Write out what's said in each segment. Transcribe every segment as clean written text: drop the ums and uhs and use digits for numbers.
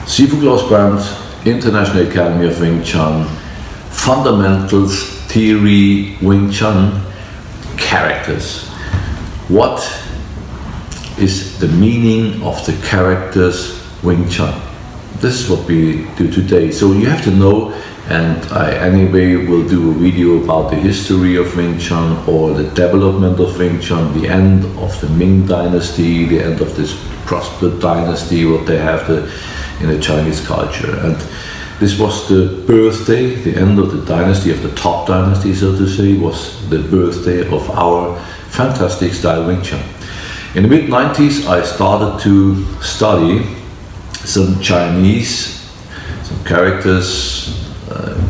Sifu K Brand, International Academy of Wing Chun, Fundamentals, Theory, Wing Chun, Characters. What is the meaning of the characters Wing Chun? This is what we do today. So you have to know, and I anyway will do a video about the history of Wing Chun or the development of Wing Chun, the end of the Ming Dynasty, the end of this prosperous dynasty, what they have in the Chinese culture. And this was the birthday, the end of the dynasty, of the top dynasty, so to say, was the birthday of our fantastic style Wing Chun. In the mid-90s, I started to study some Chinese, some characters,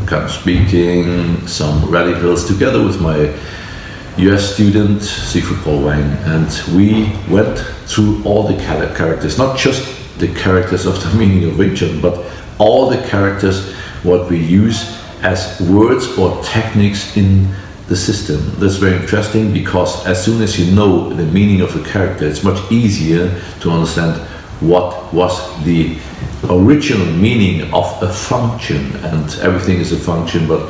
kind of speaking, some radicals, together with my US student, Sifu Paul Wang, and we went through all the characters, not just the characters of the meaning of Wing Chun, but all the characters what we use as words or techniques in the system. That's very interesting, because as soon as you know the meaning of a character, it's much easier to understand what was the original meaning of a function. And everything is a function, but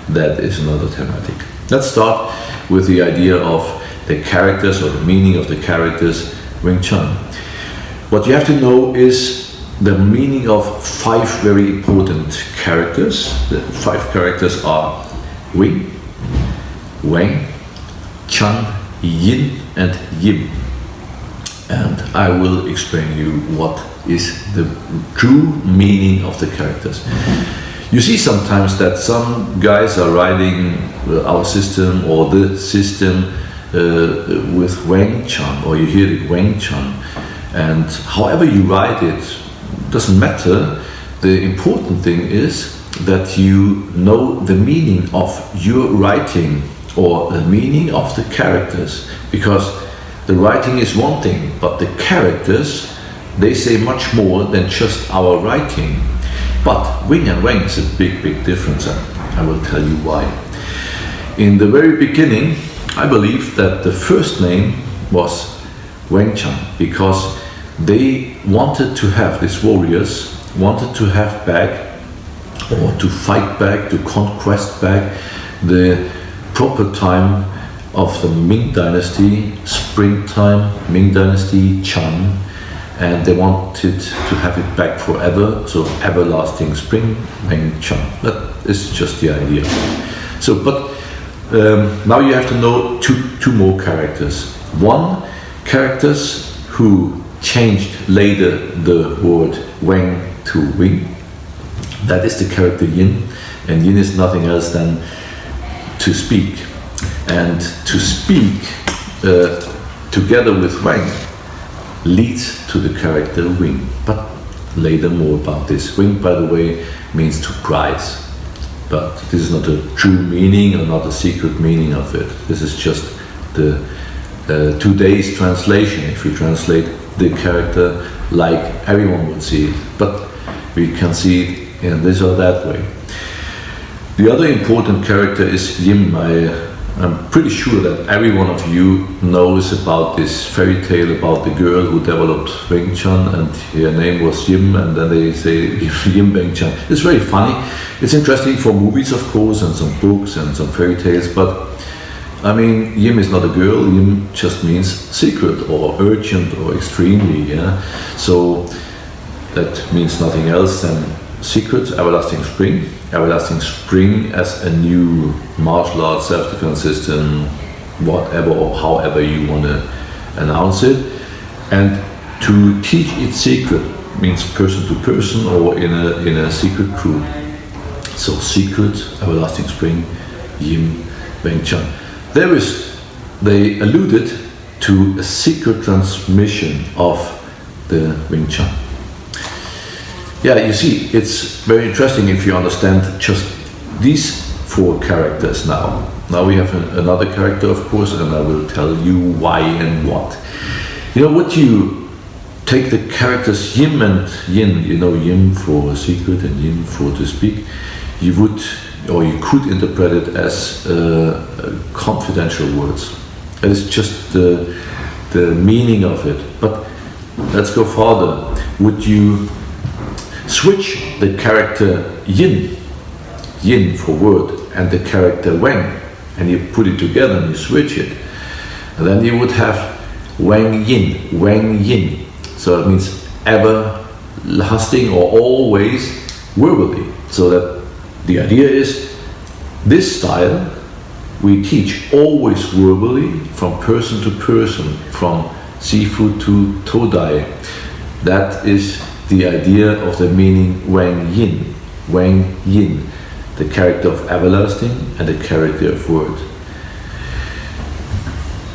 that is another thematic. Let's start with the idea of the characters, or the meaning of the characters Wing Chun. What you have to know is the meaning of 5 very important characters. The 5 characters are Wing, Wang, Chun, Yin and Yim. And I will explain you what is the true meaning of the characters. You see sometimes that some guys are writing our system or the system with Wing Chun, or you hear it Wing Chun, and however you write it doesn't matter. The important thing is that you know the meaning of your writing, or the meaning of the characters, because the writing is one thing, but the characters, they say much more than just our writing. But Wing and Wang is a big difference, and I will tell you why. In the very beginning, I believe that the first name was Wing Chun, because they wanted to have, these warriors wanted to have back, or to fight back, to conquest back the proper time of the Ming Dynasty, springtime, Ming Dynasty, Chun, and they wanted to have it back forever, so everlasting spring, Wing Chun. That is just the idea. So, but now you have to know two more characters. One, characters who changed later the word Wang to Wing. That is the character Yin, and Yin is nothing else than to speak. And to speak together with Wang leads to the character Wing. But later more about this. Wing, by the way, means to prize. But this is not a true meaning, or not a secret meaning of it. This is just the today's translation, if you translate the character like everyone would see it. But we can see it in this or that way. The other important character is Yim. I'm pretty sure that every one of you knows about this fairy tale about the girl who developed Wing Chun, and her name was Yim, and then they say Yim Wing Chun. It's very funny. It's interesting for movies, of course, and some books and some fairy tales, but I mean, Yim is not a girl. Yim just means secret, or urgent, or extremely, yeah? So that means nothing else than secret, everlasting spring. Everlasting spring as a new martial arts self-defense system, whatever or however you want to announce it. And to teach it secret means person to person, or in a secret crew. So secret, everlasting spring, Yim, Wing Chun. They alluded to a secret transmission of the Wing Chun. Yeah, you see, it's very interesting if you understand just these 4 characters now. Now we have another character, of course, and I will tell you why and what. You know, what you take the characters Yim and Yin, you know, Yim for secret and Yin for to speak, you would, or you could interpret it as confidential words. It is just the meaning of it. But let's go further. Would you switch the character yin for word, and the character wang, and you put it together and you switch it, and then you would have wang yin. So it means everlasting or always verbally. So that the idea is this style we teach always verbally, from person to person, from Sifu to Todai. That is the idea of the meaning wang yin, the character of everlasting and the character of word.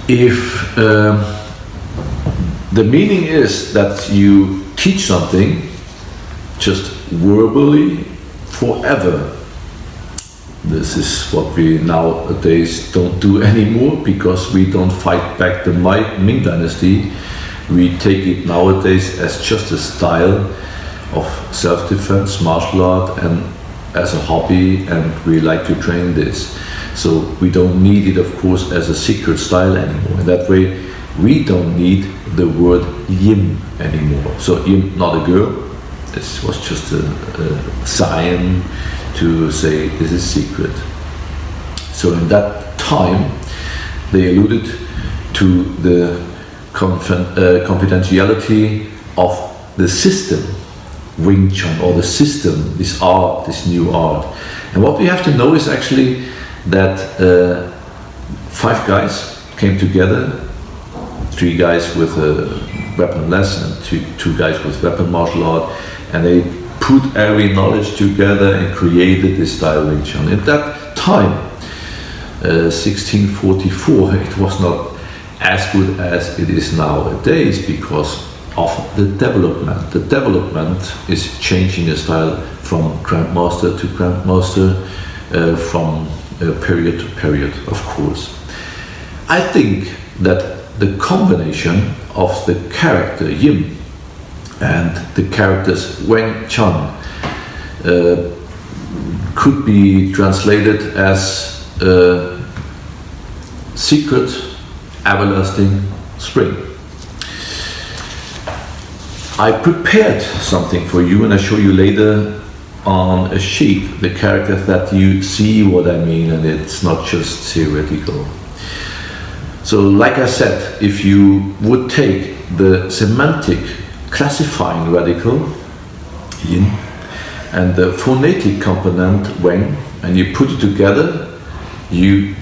If the meaning is that you teach something just verbally forever, this is what we nowadays don't do anymore, because we don't fight back the Ming Dynasty. We take it nowadays as just a style of self-defense, martial art, and as a hobby, and we like to train this. So we don't need it, of course, as a secret style anymore. In that way, we don't need the word yin anymore. So yin, not a girl. This was just a sign to say this is secret. So in that time, they alluded to the confidentiality of the system, WingChun, or the system, this art, this new art. And what we have to know is actually that 5 guys came together, 3 guys with a weaponless and 2 guys with weapon martial art, and they put every knowledge together and created this style WingChun. At that time, 1644, it was not as good as it is nowadays because of the development. The development is changing the style from Grandmaster to Grandmaster, from period to period, of course. I think that the combination of the character Yin and the characters Wang Chun could be translated as secret, everlasting spring. I prepared something for you, and I show you later on a sheet the characters that you see what I mean, and it's not just theoretical. So like I said, if you would take the semantic classifying radical yin and the phonetic component wang, and you put it together, you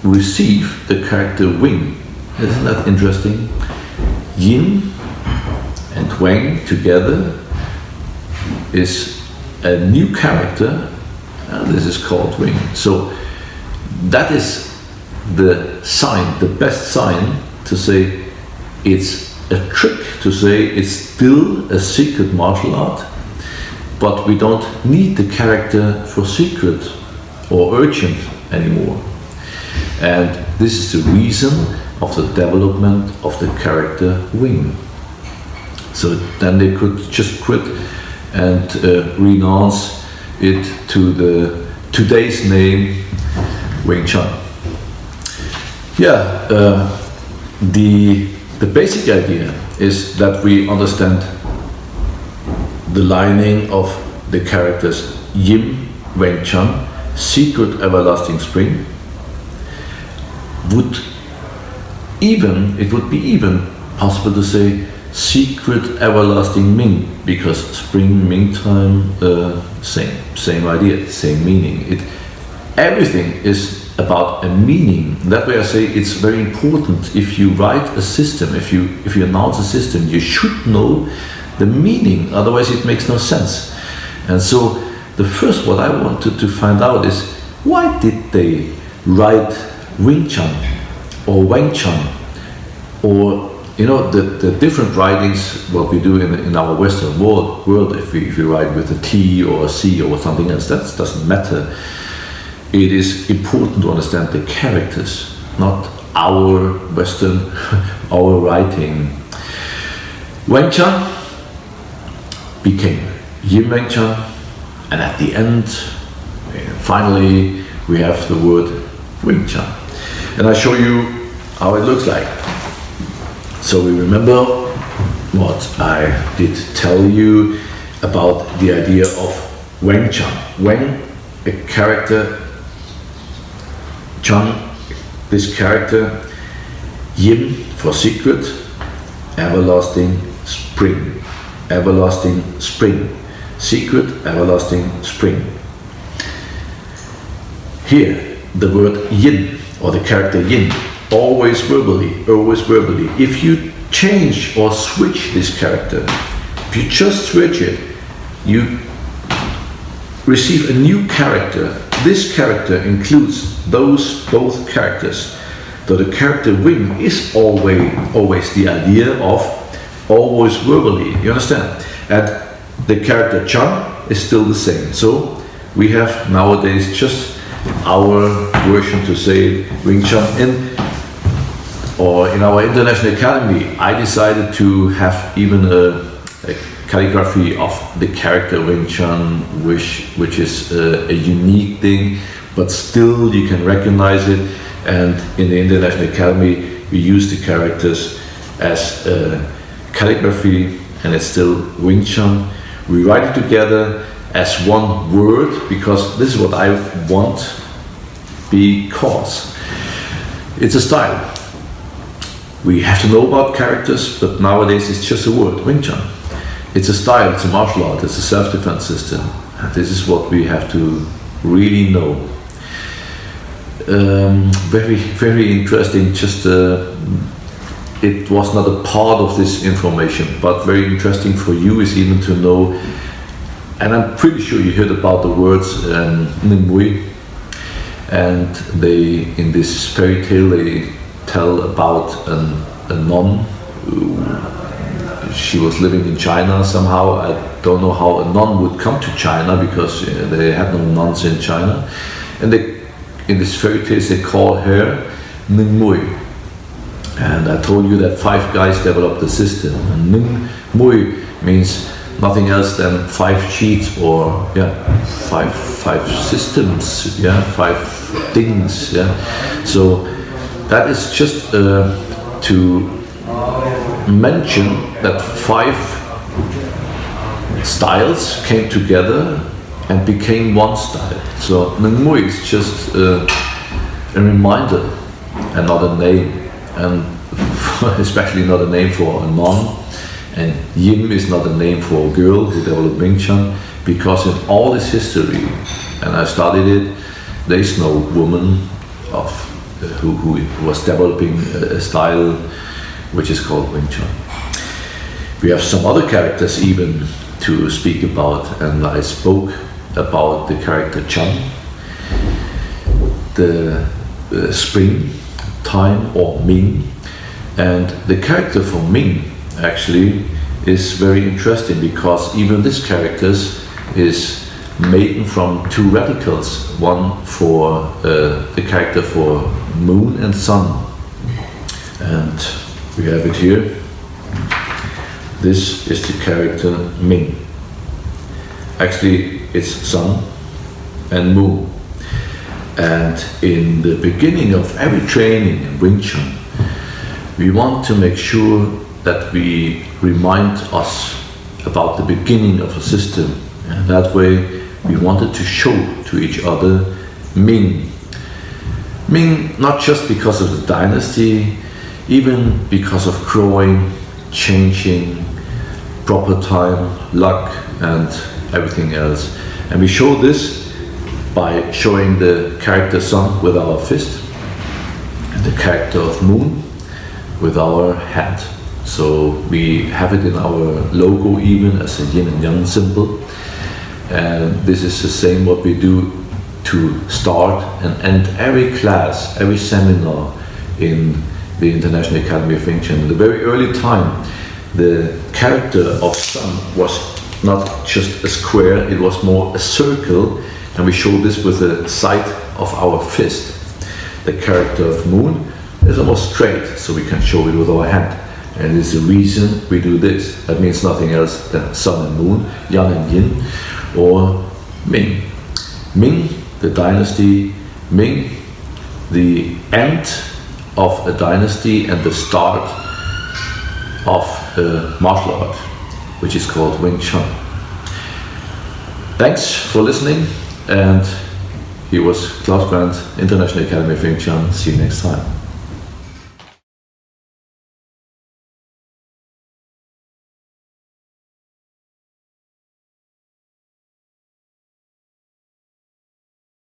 receive the character wing. Isn't that interesting? Yin and wang together is a new character, and this is called wing. So that is the sign, the best sign to say it's a trick, to say it's still a secret martial art, but we don't need the character for secret or urgent anymore. And this is the reason of the development of the character wing. So then they could just quit and renounce it to the today's name, WingChun. Yeah, the basic idea is that we understand the lining of the characters Yin, WingChun, secret, everlasting spring. It would be even possible to say secret, everlasting Ming, because spring, Ming time, same idea, same meaning. Everything is about a meaning. That way I say it's very important. If you write a system, if you announce a system, you should know the meaning, otherwise it makes no sense. And so the first what I wanted to find out is, why did they write WingChun or WangChun, or the different writings what we do in our Western world, if we write with a T or a C or something else, that doesn't matter. It is important to understand the characters, not our Western, our writing. WangChun became Yin WangChun, and at the end, finally, we have the word WingChun. And I show you how it looks like. So we remember what I did tell you about the idea of WingChun. Weng, a character, Chun, this character, Yin for secret, everlasting spring, everlasting spring, secret, everlasting spring. Here, the word Yin, or the character Yin, always verbally, always verbally. If you change or switch this character, if you just switch it, you receive a new character. This character includes those both characters. So the character Wing is always the idea of always verbally, you understand? And the character Chun is still the same. So we have nowadays just our version to say Wing Chun. In our international academy, I decided to have even a calligraphy of the character Wing Chun, which is a unique thing, but still you can recognize it. And in the International Academy, we use the characters as calligraphy, and it's still Wing Chun. We write it together as one word because this is what I want, because it's a style. We have to know about characters, but nowadays it's just a word, Wing Chun. It's a style, it's a martial art, it's a self-defense system. And this is what we have to really know. Very, very interesting. Just it was not a part of this information, but very interesting for you is even to know. And I'm pretty sure you heard about the words Mui, and they, in this fairy tale, they tell about a nun. She was living in China somehow. I don't know how a nun would come to China because they had no nuns in China, and they, in this fairy tale, they call her Ning Mui. And I told you that 5 guys developed the system. And Ning Mui means nothing else than 5 sheets, or five systems, 5 things. So that is just to mention that 5 styles came together and became one style. So Ning Mui is just a reminder and not a name, and especially not a name for a nun. And Yim is not a name for a girl who developed Wing Chun, because in all this history, and I studied it, there is no woman who was developing a style which is called Wing Chun. We have some other characters even to speak about, and I spoke about the character Chun, the spring time, or Ming. And the character for Ming actually is very interesting, because even this character is made from 2 radicals, one for the character for moon and sun. And we have it here. This is the character Ming. Actually, it's sun and moon. And in the beginning of every training in Wing Chun, we want to make sure that we remind us about the beginning of a system. And that way we wanted to show to each other Ming. Ming, not just because of the dynasty, even because of growing, changing, proper time, luck, and everything else. And we show this by showing the character sun with our fist, and the character of moon with our hand. So we have it in our logo even as a yin and yang symbol. And this is the same what we do to start and end every class, every seminar in the International Academy of Wing Chun. In the very early time, the character of sun was not just a square, it was more a circle, and we show this with the side of our fist. The character of moon is almost straight, so we can show it with our hand. And it's the reason we do this. That means nothing else than sun and moon, yang and yin, or Ming. Ming, the dynasty, Ming, the end of a dynasty and the start of a martial art, which is called Wing Chun. Thanks for listening, and here was Klaus Brandt, International Academy of Wing Chun. See you next time.